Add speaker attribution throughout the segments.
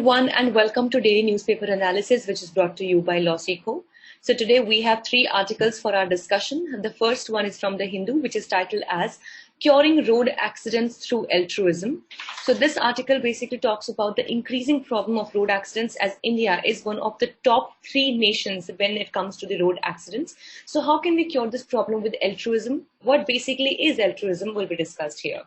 Speaker 1: everyone, and welcome to Daily Newspaper Analysis, which is brought to you by LawSeco. So today we have three articles for our discussion. The first one is from The Hindu, which is titled as Curing Road Accidents Through Altruism. So this article basically talks about the increasing problem of road accidents, as India is one of the top 3 nations when it comes to the road accidents. So how can we cure this problem with altruism? What basically is altruism will be discussed here.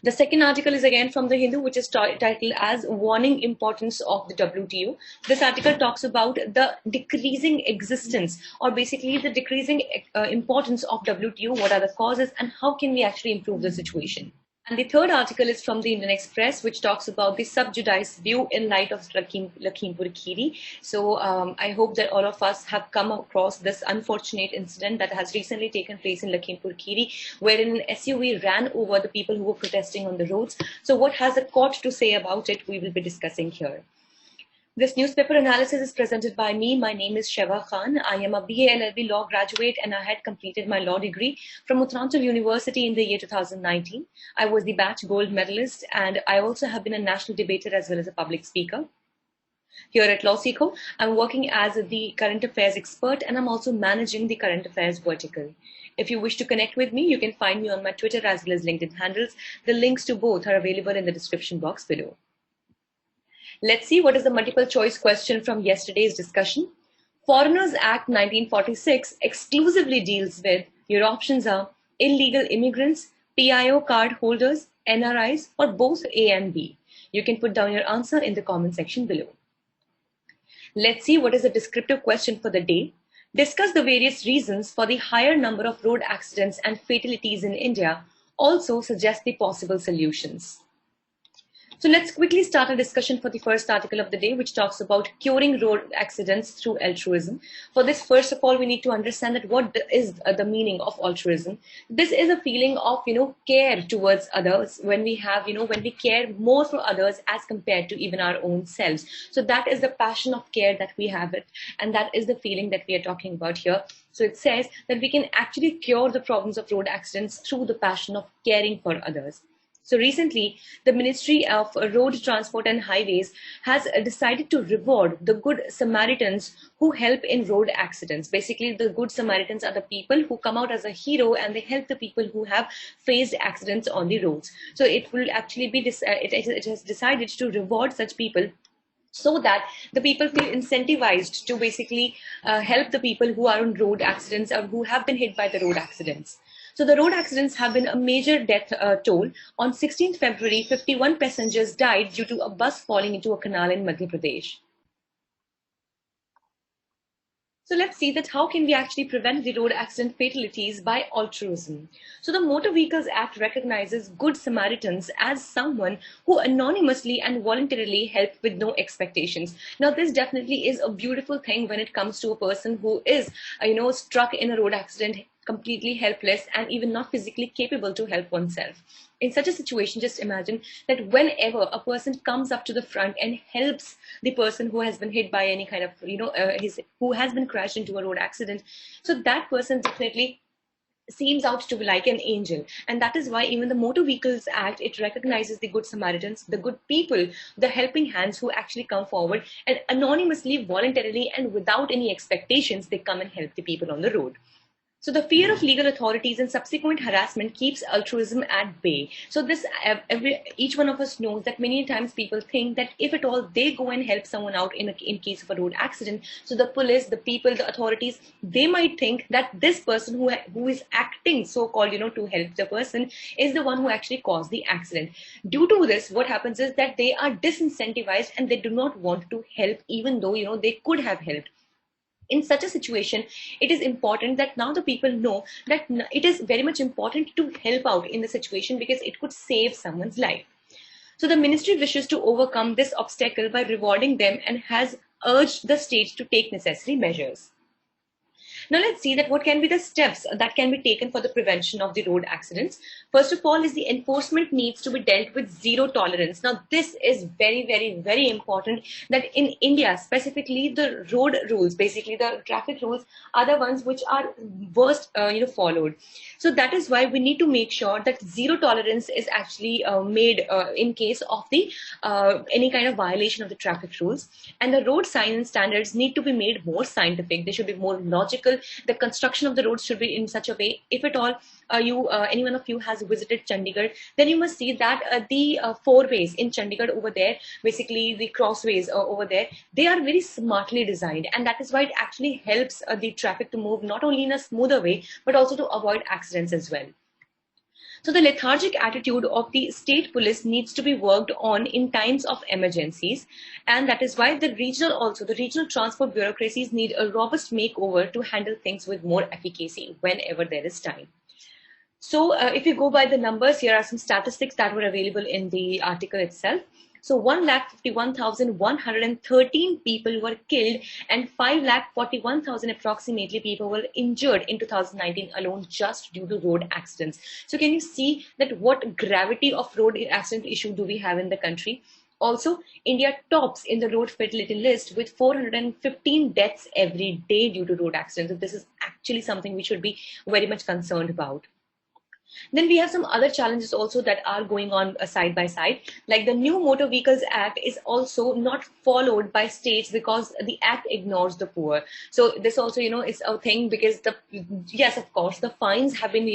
Speaker 1: The second article is again from The Hindu, which is titled as Warning Importance of the WTO. This article talks about the decreasing existence, or basically the decreasing importance of WTO, what are the causes and how can we actually improve the situation. And the third article is from the Indian Express, which talks about the sub-judice view in light of Lakhimpur Kheri. So I hope that all of us have come across this unfortunate incident that has recently taken place in Lakhimpur Kheri, wherein an SUV ran over the people who were protesting on the roads. So what has the court to say about it, we will be discussing here. This newspaper analysis is presented by me. My name is Sheva Khan. I am a BA LLB law graduate and I had completed my law degree from Uttaranchal University in the year 2019. I was the batch gold medalist and I also have been a national debater as well as a public speaker. Here at LawSeco, I'm working as the current affairs expert and I'm also managing the current affairs vertical. If you wish to connect with me, you can find me on my Twitter as well as LinkedIn handles. The links to both are available in the description box below. Let's see what is the multiple choice question from yesterday's discussion. Foreigners Act 1946 exclusively deals with, your options are illegal immigrants, PIO card holders, NRIs, or both A and B. You can put down your answer in the comment section below. Let's see what is the descriptive question for the day. Discuss the various reasons for the higher number of road accidents and fatalities in India. Also suggest the possible solutions. So let's quickly start a discussion for the first article of the day, which talks about curing road accidents through altruism. For this, first of all, we need to understand that what is the meaning of altruism. This is a feeling of, care towards others when we have, when we care more for others as compared to even our own selves. So that is the passion of care that we have it. And that is the feeling that we are talking about here. So it says that we can actually cure the problems of road accidents through the passion of caring for others. So recently, the Ministry of Road Transport and Highways has decided to reward the Good Samaritans who help in road accidents. Basically, the Good Samaritans are the people who come out as a hero and they help the people who have faced accidents on the roads. So it will actually be, it has decided to reward such people so that the people feel incentivized to basically help the people who are on road accidents or who have been hit by the road accidents. So the road accidents have been a major death toll. On 16th February, 51 passengers died due to a bus falling into a canal in Madhya Pradesh. So let's see that how can we actually prevent the road accident fatalities by altruism. So the Motor Vehicles Act recognizes Good Samaritans as someone who anonymously and voluntarily help with no expectations. Now this definitely is a beautiful thing when it comes to a person who is, struck in a road accident, completely helpless and even not physically capable to help oneself. In such a situation, just imagine that whenever a person comes up to the front and helps the person who has been hit by any kind of, who has been crashed into a road accident, so that person definitely seems out to be like an angel. And that is why even the Motor Vehicles Act, it recognizes the good Samaritans, the good people, the helping hands who actually come forward and anonymously, voluntarily and without any expectations, they come and help the people on the road. So the fear of legal authorities and subsequent harassment keeps altruism at bay. So this, each one of us knows that many times people think that if at all they go and help someone out in case of a road accident, so the police, the people, the authorities, they might think that this person who is acting so-called, to help the person is the one who actually caused the accident. Due to this, what happens is that they are disincentivized and they do not want to help, even though, they could have helped. In such a situation, it is important that now the people know that it is very much important to help out in the situation because it could save someone's life. So the ministry wishes to overcome this obstacle by rewarding them and has urged the state to take necessary measures. Now let's see that what can be the steps that can be taken for the prevention of the road accidents. First of all is the enforcement needs to be dealt with zero tolerance. Now this is very, very, very important that in India, specifically the road rules, basically the traffic rules are the ones which are worst, followed. So that is why we need to make sure that zero tolerance is actually made in case of the any kind of violation of the traffic rules. And the road signs and standards need to be made more scientific. They should be more logical. The construction of the roads should be in such a way. If at all any one of you has visited Chandigarh, then you must see that the four ways in Chandigarh over there, basically the crossways over there, they are very smartly designed, and that is why it actually helps the traffic to move not only in a smoother way but also to avoid accidents as well. So the lethargic attitude of the state police needs to be worked on in times of emergencies. And that is why the regional transport bureaucracies need a robust makeover to handle things with more efficacy whenever there is time. So if you go by the numbers, here are some statistics that were available in the article itself. So 1,51,113 people were killed and 5,41,000 approximately people were injured in 2019 alone just due to road accidents. So can you see that what gravity of road accident issue do we have in the country? Also, India tops in the road fatality list with 415 deaths every day due to road accidents. So this is actually something we should be very much concerned about. Then we have some other challenges also that are going on side by side, like the new Motor Vehicles Act is also not followed by states because the act ignores the poor. So this also, is a thing because yes, of course, the fines have been,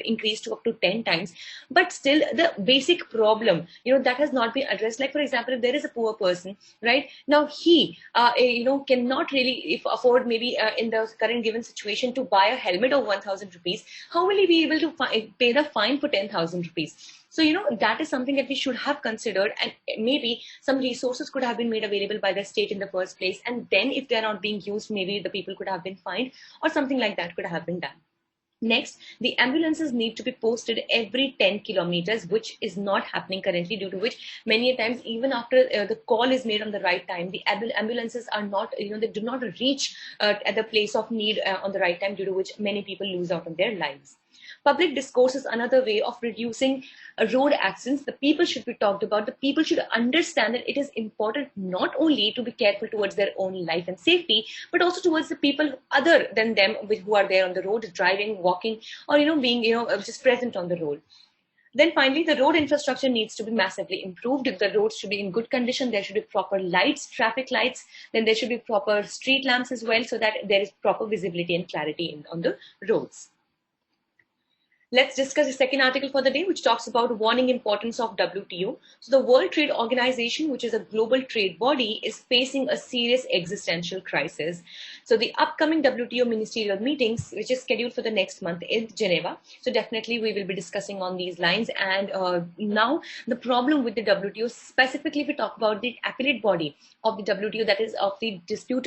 Speaker 1: increased to up to 10 times, but still the basic problem, that has not been addressed. Like, for example, if there is a poor person, right now, he, cannot really afford maybe in the current given situation to buy a helmet of 1,000 rupees, how will he be able to pay the fine for 10,000 rupees? So, that is something that we should have considered, and maybe some resources could have been made available by the state in the first place. And then if they're not being used, maybe the people could have been fined or something like that could have been done. Next, the ambulances need to be posted every 10 kilometers, which is not happening currently, due to which many a times, even after the call is made on the right time, the ambulances are not, they do not reach at the place of need on the right time, due to which many people lose out on their lives. Public discourse is another way of reducing road accidents. The people should be talked about. The people should understand that it is important not only to be careful towards their own life and safety, but also towards the people other than them who are there on the road, driving, walking, or being just present on the road. Then finally, the road infrastructure needs to be massively improved. The roads should be in good condition. There should be proper lights, traffic lights. Then there should be proper street lamps as well, so that there is proper visibility and clarity on the roads. Let's discuss the second article for the day, which talks about warning importance of WTO. So the World Trade Organization, which is a global trade body, is facing a serious existential crisis. So the upcoming WTO ministerial meetings, which is scheduled for the next month in Geneva. So definitely we will be discussing on these lines. And now the problem with the WTO, specifically if we talk about the appellate body of the WTO, that is of the dispute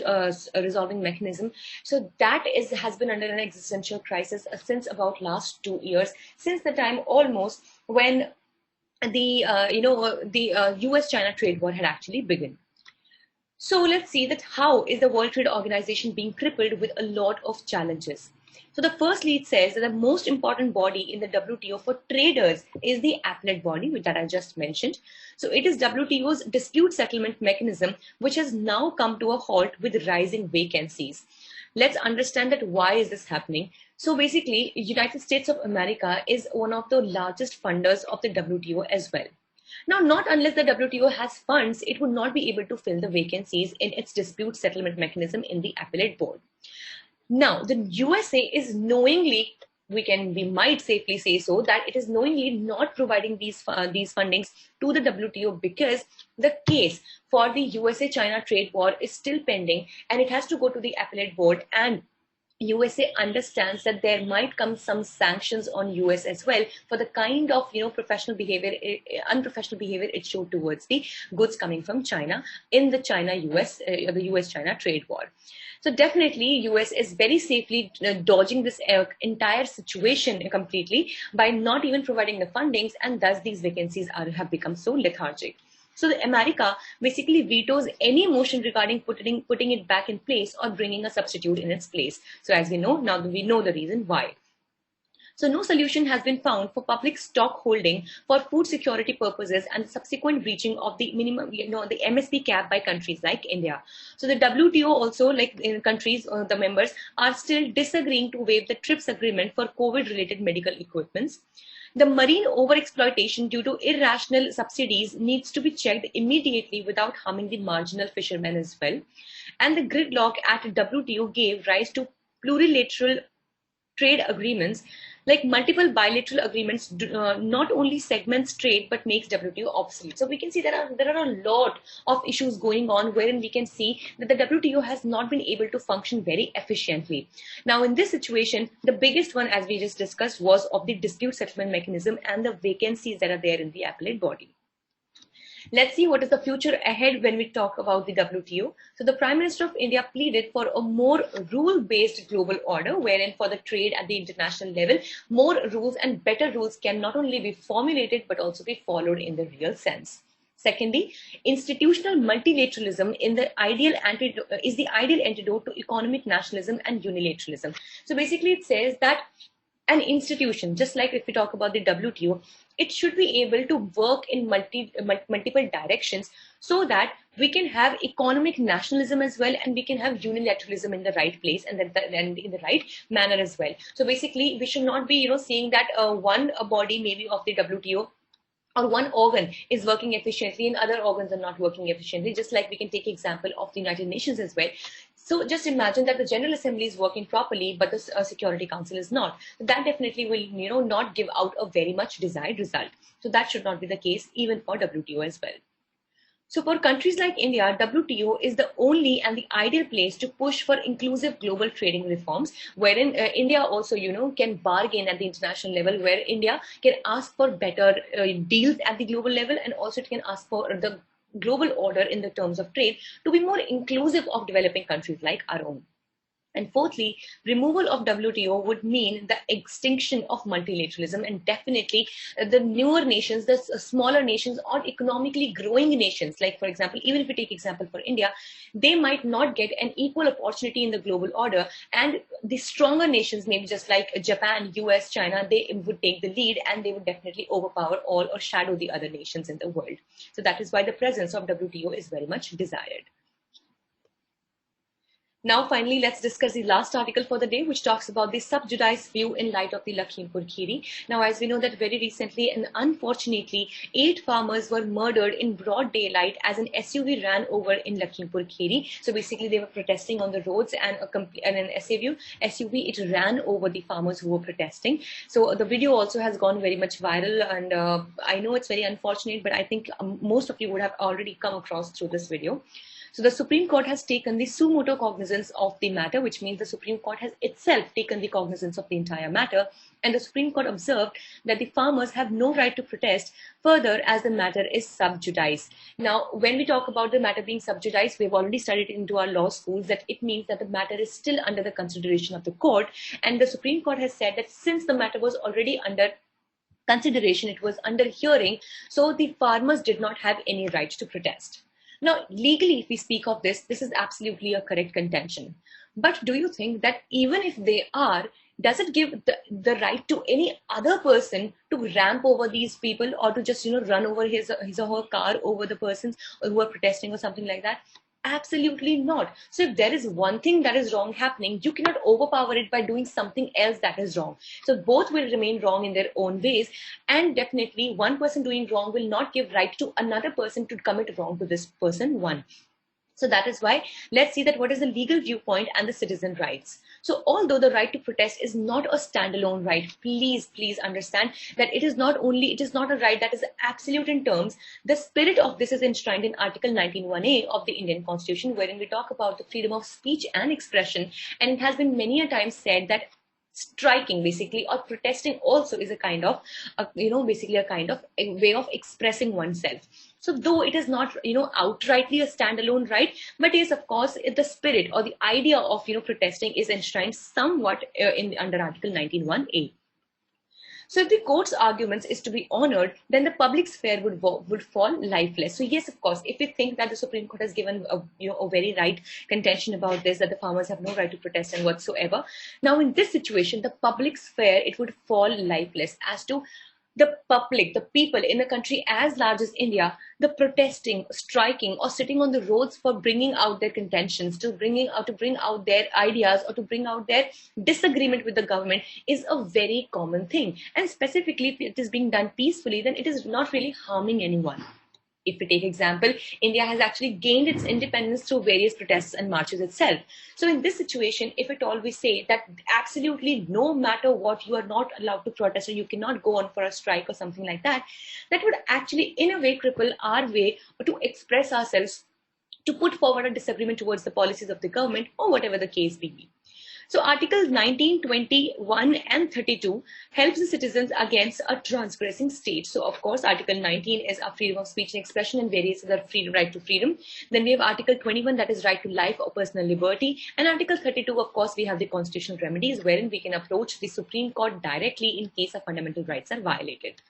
Speaker 1: resolving mechanism. So that has been under an existential crisis since about last 2 years, since the time almost when the US-China trade war had actually begun. So let's see that how is the World Trade Organization being crippled with a lot of challenges. So the first lead says that the most important body in the WTO for traders is the appellate body, which that I just mentioned. So it is WTO's dispute settlement mechanism, which has now come to a halt with rising vacancies. Let's understand that why is this happening. So basically, United States of America is one of the largest funders of the WTO as well. Now, not unless the WTO has funds, it would not be able to fill the vacancies in its dispute settlement mechanism in the appellate board. Now, the USA is knowingly, we might safely say so, that it is knowingly not providing these fundings to the WTO because the case for the USA-China trade war is still pending and it has to go to the appellate board, and USA understands that there might come some sanctions on US as well for the kind of unprofessional behavior it showed towards the goods coming from China in the the US-China trade war. So definitely US is very safely dodging this entire situation completely by not even providing the fundings, and thus these vacancies have become so lethargic. So the America basically vetoes any motion regarding putting it back in place or bringing a substitute in its place. So as we know, now we know the reason why. So no solution has been found for public stock holding for food security purposes and subsequent breaching of the minimum, the MSP cap by countries like India. So the WTO also, like in countries, the members are still disagreeing to waive the TRIPS agreement for COVID-related medical equipments. The marine overexploitation due to irrational subsidies needs to be checked immediately without harming the marginal fishermen as well. And the gridlock at WTO gave rise to plurilateral trade agreements, like multiple bilateral agreements, not only segments trade but makes WTO obsolete. So we can see there are a lot of issues going on wherein we can see that the WTO has not been able to function very efficiently. Now in this situation, the biggest one, as we just discussed, was of the dispute settlement mechanism and the vacancies that are there in the appellate body. Let's see what is the future ahead when we talk about the WTO. So the Prime Minister of India pleaded for a more rule-based global order, wherein for the trade at the international level, more rules and better rules can not only be formulated but also be followed in the real sense. Secondly, institutional multilateralism is the ideal antidote to economic nationalism and unilateralism. So basically it says that an institution, just like if we talk about the WTO, it should be able to work in multiple directions so that we can have economic nationalism as well, and we can have unilateralism in the right place and in the right manner as well. So basically, we should not be, saying that one body maybe of the WTO or one organ is working efficiently and other organs are not working efficiently, just like we can take example of the United Nations as well. So just imagine that the General Assembly is working properly, but the Security Council is not. That definitely will, not give out a very much desired result. So that should not be the case even for WTO as well. So for countries like India, WTO is the only and the ideal place to push for inclusive global trading reforms, wherein India also, can bargain at the international level, where India can ask for better deals at the global level, and also it can ask for the global order in the terms of trade to be more inclusive of developing countries like our own. And fourthly, removal of WTO would mean the extinction of multilateralism, and definitely the newer nations, the smaller nations or economically growing nations, like for example, even if we take example for India, they might not get an equal opportunity in the global order, and the stronger nations, maybe just like Japan, US, China, they would take the lead and they would definitely overpower all or shadow the other nations in the world. So that is why the presence of WTO is very much desired. Now, finally, let's discuss the last article for the day, which talks about the sub judice view in light of the Lakhimpur Kheri. Now, as we know that very recently and unfortunately, 8 farmers were murdered in broad daylight as an SUV ran over in Lakhimpur Kheri. So basically, they were protesting on the roads, and an SUV, it ran over the farmers who were protesting. So the video also has gone very much viral, and I know it's very unfortunate, but I think most of you would have already come across through this video. So the Supreme Court has taken the suo motu cognizance of the matter, which means the Supreme Court has itself taken the cognizance of the entire matter. And the Supreme Court observed that the farmers have no right to protest further as the matter is sub judice. Now, when we talk about the matter being sub judice, we've already studied into our law schools that it means that the matter is still under the consideration of the court. And the Supreme Court has said that since the matter was already under consideration, it was under hearing, so the farmers did not have any right to protest. Now, legally, if we speak of this is absolutely a correct contention. But do you think that even if they are, does it give the right to any other person to ramp over these people, or to just, run over his or her car over the persons who are protesting or something like that? Absolutely not. So if there is one thing that is wrong happening, you cannot overpower it by doing something else that is wrong. So both will remain wrong in their own ways, and definitely one person doing wrong will not give right to another person to commit wrong to this person one. So that is why let's see that what is the legal viewpoint and the citizen rights. So although the right to protest is not a standalone right, please understand that it is not a right that is absolute in terms. The spirit of this is enshrined in Article 19(1)(a) of the Indian Constitution, wherein we talk about the freedom of speech and expression. And it has been many a time said that striking basically or protesting also is a kind of basically a kind of a way of expressing oneself. So though it is not outrightly a standalone right, but yes, of course, the spirit or the idea of protesting is enshrined somewhat under Article 19(1)(a). So if the court's arguments is to be honored, then the public sphere would fall lifeless. So yes, of course, if we think that the Supreme Court has given a very right contention about this, that the farmers have no right to protest and whatsoever. Now in this situation, the public sphere, it would fall lifeless as to the public, the people in a country as large as India, the protesting, striking, or sitting on the roads for bringing out their contentions, to bring out their ideas, or to bring out their disagreement with the government is a very common thing. And specifically, if it is being done peacefully, then it is not really harming anyone. If we take example, India has actually gained its independence through various protests and marches itself. So in this situation, if at all we say that absolutely no matter what, you are not allowed to protest or you cannot go on for a strike or something like that, that would actually in a way cripple our way to express ourselves, to put forward a disagreement towards the policies of the government or whatever the case may be. So Articles 19, 21 and 32 helps the citizens against a transgressing state. So of course, Article 19 is a freedom of speech and expression and various other right to freedom. Then we have Article 21, that is right to life or personal liberty. And Article 32, of course, we have the constitutional remedies wherein we can approach the Supreme Court directly in case of fundamental rights are violated.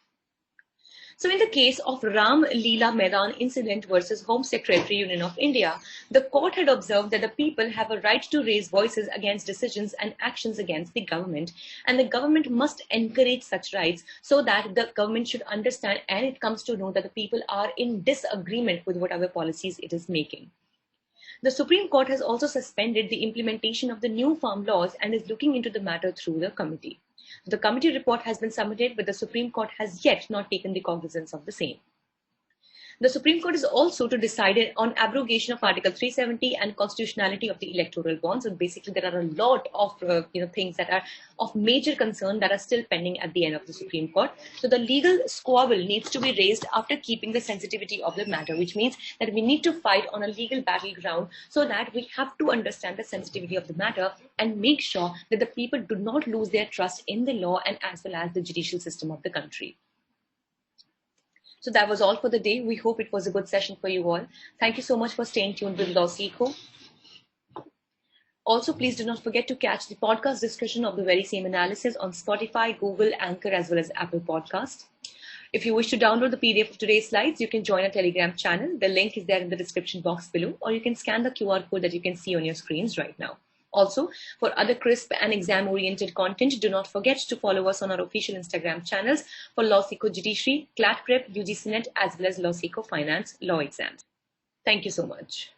Speaker 1: So in the case of Ram Leela Maidan incident versus Home Secretary Union of India, the court had observed that the people have a right to raise voices against decisions and actions against the government, and the government must encourage such rights so that the government should understand and it comes to know that the people are in disagreement with whatever policies it is making. The Supreme Court has also suspended the implementation of the new farm laws and is looking into the matter through the committee. The committee report has been submitted, but the Supreme Court has yet not taken the cognizance of the same. The Supreme Court is also to decide on abrogation of Article 370 and constitutionality of the electoral bonds. So basically, there are a lot of things that are of major concern that are still pending at the end of the Supreme Court. So the legal squabble needs to be raised after keeping the sensitivity of the matter, which means that we need to fight on a legal battleground so that we have to understand the sensitivity of the matter and make sure that the people do not lose their trust in the law and as well as the judicial system of the country. So that was all for the day. We hope it was a good session for you all. Thank you so much for staying tuned with LawSikho. Also, please do not forget to catch the podcast discussion of the very same analysis on Spotify, Google, Anchor, as well as Apple Podcast. If you wish to download the PDF of today's slides, you can join our Telegram channel. The link is there in the description box below, or you can scan the QR code that you can see on your screens right now. Also, for other crisp and exam-oriented content, do not forget to follow us on our official Instagram channels for LawSikho Judiciary, CLAT Prep, UGC Net, as well as LawSikho Finance Law Exams. Thank you so much.